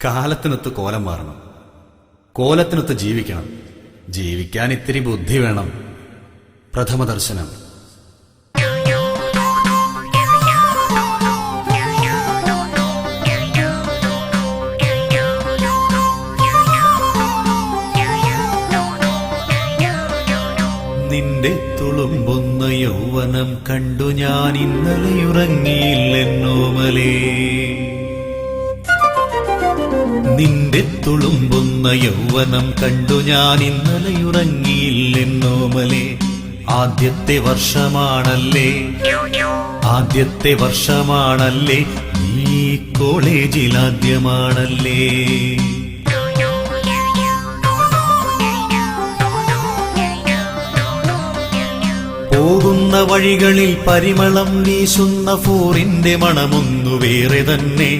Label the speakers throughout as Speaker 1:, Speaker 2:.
Speaker 1: കാലത്തിനൊത്ത് കോലം മാറണം, കോലത്തിനൊത്ത് ജീവിക്കണം. ജീവിക്കാൻ ഇത്തിരി ബുദ്ധി വേണം. പ്രഥമ ദർശനം. നിന്റെ തുളുമ്പുന്ന യൗവനം കണ്ടു ഞാൻ ഇന്നലെയുറങ്ങിയില്ലെന്നോമലേ. നിന്റെ തുളുമ്പുന്ന യൗവനം കണ്ടു ഞാൻ ഇന്നലെയുറങ്ങിയില്ലെന്നോമലേ. ആദ്യത്തെ വർഷമാണല്ലേ, ആദ്യത്തെ വർഷമാണല്ലേ, നീ കോളേജിലാദ്യമാണല്ലേ. പോകുന്ന വഴികളിൽ പരിമളം വീശുന്ന ഫോറിന്റെ മണമൊന്നു വേറെ തന്നെ.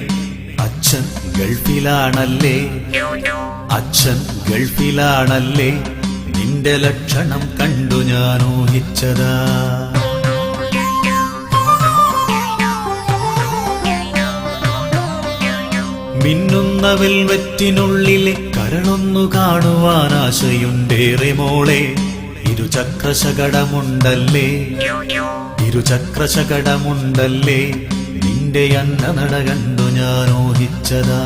Speaker 1: അച്ഛൻ ഗൾഫിലാണല്ലേ, അച്ഛൻ ഗൾഫിലാണല്ലേ, നിന്റെ ലക്ഷണം കണ്ടു ഞാൻ ഊഹിച്ചതാ. മിന്നുന്ന വെൽവെറ്റിനുള്ളിലെ കരളൊന്നു കാണുവാൻ ആശയുണ്ടേറെ മോളെ. ഇരുചക്രശകടമുണ്ടല്ലേ, ഇരുചക്രശകടമുണ്ടല്ലേ, നിന്റെ അന്നനട കണ്ടു ഞാൻ ഊഹിച്ചതാ.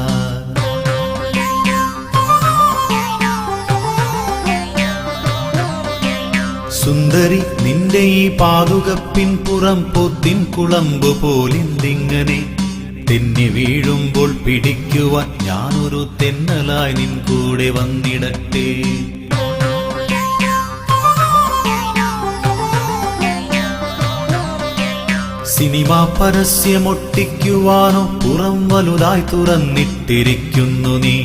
Speaker 1: സുന്ദരി നിന്റെ ഈ പാതുകപ്പിൻ പുറം പൊത്തിൻ കുളമ്പു പോലിന്തിങ്ങനെ തെന്നി വീഴുമ്പോൾ പിടിക്കുവാൻ ഞാനൊരു തെന്നലായി നിൻ കൂടെ വന്നിടട്ടെ. സിനിമ പരസ്യമൊട്ടിക്കുവാനോ പുറം വലുതായി തുറന്നിട്ടിരിക്കുന്നു നീ.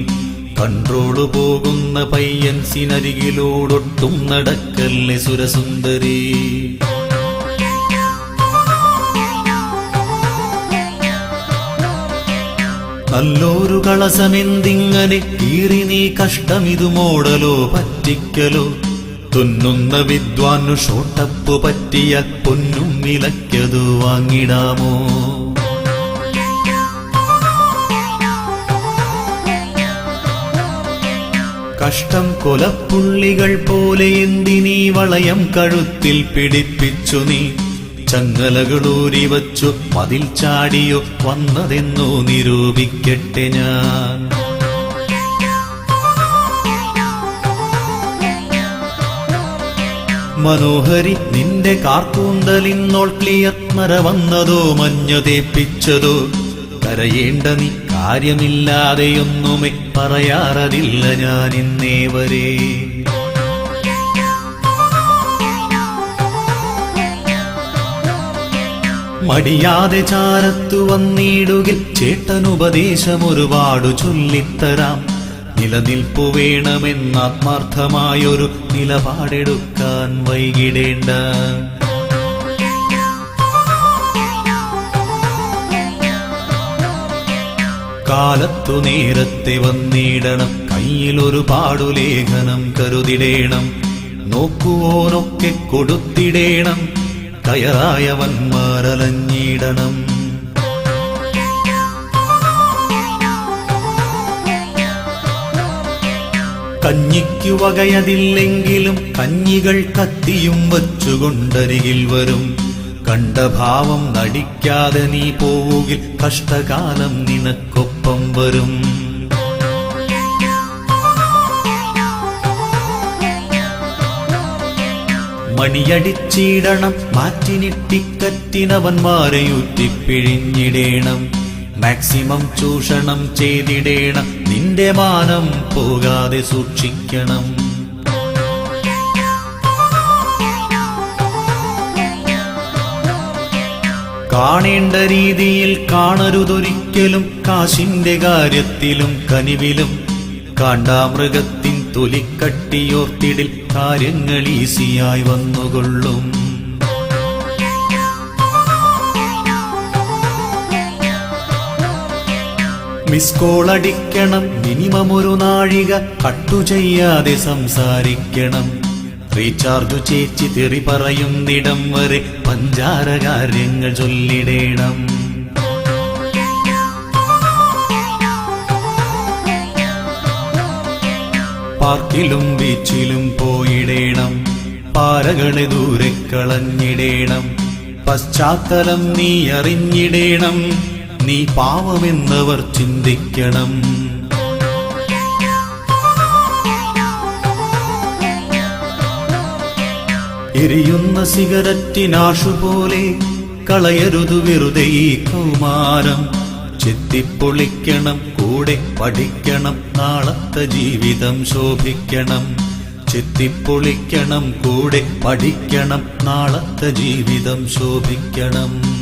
Speaker 1: കൺട്രോള് പോകുന്ന പയ്യൻസിനരികിലോടൊട്ടും നടക്കല്ലേ സുരസുന്ദരി. നല്ലൊരു കളസമെന്തിങ്ങനെ കീറി നീ കഷ്ടമിതു മോടലോ പറ്റിക്കലോ. തുന്നുന്ന വിദ്വാനു ഷോട്ടപ്പ് പറ്റിയ പൊന്നും വിലക്കതു വാങ്ങിടാമോ. കഷ്ടം കൊലപ്പുള്ളികൾ പോലെ എന്തിനീ വളയം കഴുത്തിൽ പിടിപ്പിച്ചു നീ. ചങ്ങലകളൂരി വച്ചു മതിൽ ചാടിയോ വന്നതെന്നോ നിരൂപിക്കട്ടെ ഞാൻ. മനോഹരി നിന്റെ കാർക്കൂന്തലിന്നോൾ ക്ലിയർ നര വന്നതോ മഞ്ഞ തേപ്പിച്ചതോ. കരയേണ്ട നീ കാര്യമില്ലാതെയൊന്നുമേ പറയാറതില്ല ഞാൻ ഇന്നേ വരെ. മടിയാതെ ചാരത്തു വന്നിടുകിൽ ചേട്ടനുപദേശമൊരുപാടു ചൊല്ലിത്തരാം. നിലനിൽപ്പു വേണമെന്നാത്മാർത്ഥമായൊരു നിലപാടെടുക്കാൻ വൈകിടേണ്ട. കാലത്തു നേരത്തെ വന്നിടണം, കയ്യിലൊരു പാടുലേഖനം കരുതിടേണം. നോക്കുവോനൊക്കെ കൊടുത്തിടേണം, കയറായവന്മാരലഞ്ഞിടണം. കഞ്ഞിക്കു വകയതില്ലെങ്കിലും കഞ്ഞികൾ കത്തിയും വച്ചുകൊണ്ടരികിൽ വരും. കണ്ട ഭാവം നടിക്കാതെ നീ പോവുകിൽ കഷ്ടകാലം നിനക്കൊപ്പം വരും. മണിയടിച്ചിടണം, മാറ്റിനിട്ടിക്കറ്റിനവന്മാരെയൂറ്റിപ്പിഴിഞ്ഞിടേണം. മാക്സിമം ചൂഷണം ചെയ്തിടേണം, നിന്റെ മാനം പോകാതെ സൂക്ഷിക്കണം. കാണേണ്ട രീതിയിൽ കാണരുതൊരിക്കലും, കാശിന്റെ കാര്യത്തിലും കനിവിലും. കാണ്ടാമൃഗത്തിൻ തൊലിക്കട്ടിയോർത്തിടിൽ കാര്യങ്ങൾ ഈസിയായി വന്നുകൊള്ളും. മിസ് കോൾ അടിക്കണം, മിനിമം ഒരു നാഴിക കട്ടു ചെയ്യാതെ സംസാരിക്കണം. റീചാർജ് ചേച്ചി തെറി പറയുന്നിടം വരെ പഞ്ചാര കാര്യങ്ങൾ ചൊല്ലിടേണം. പാർക്കിലും ബീച്ചിലും പോയിടേണം, പാരകളെ ദൂരെ കളഞ്ഞിടേണം. പശ്ചാത്തലം നീ അറിഞ്ഞിടേണം, നീ പാവമെന്നവർ ചിന്തിക്കണം. എരിയുന്ന സിഗരറ്റിനാഷുപോലെ കളയരുതു വെറുതെ ഈ കൗമാരം. ചെത്തിപ്പൊളിക്കണം, കൂടെ പഠിക്കണം, നാളത്തെ ജീവിതം ശോഭിക്കണം. ചെത്തിപ്പൊളിക്കണം, കൂടെ പഠിക്കണം, നാളത്തെ ജീവിതം ശോഭിക്കണം.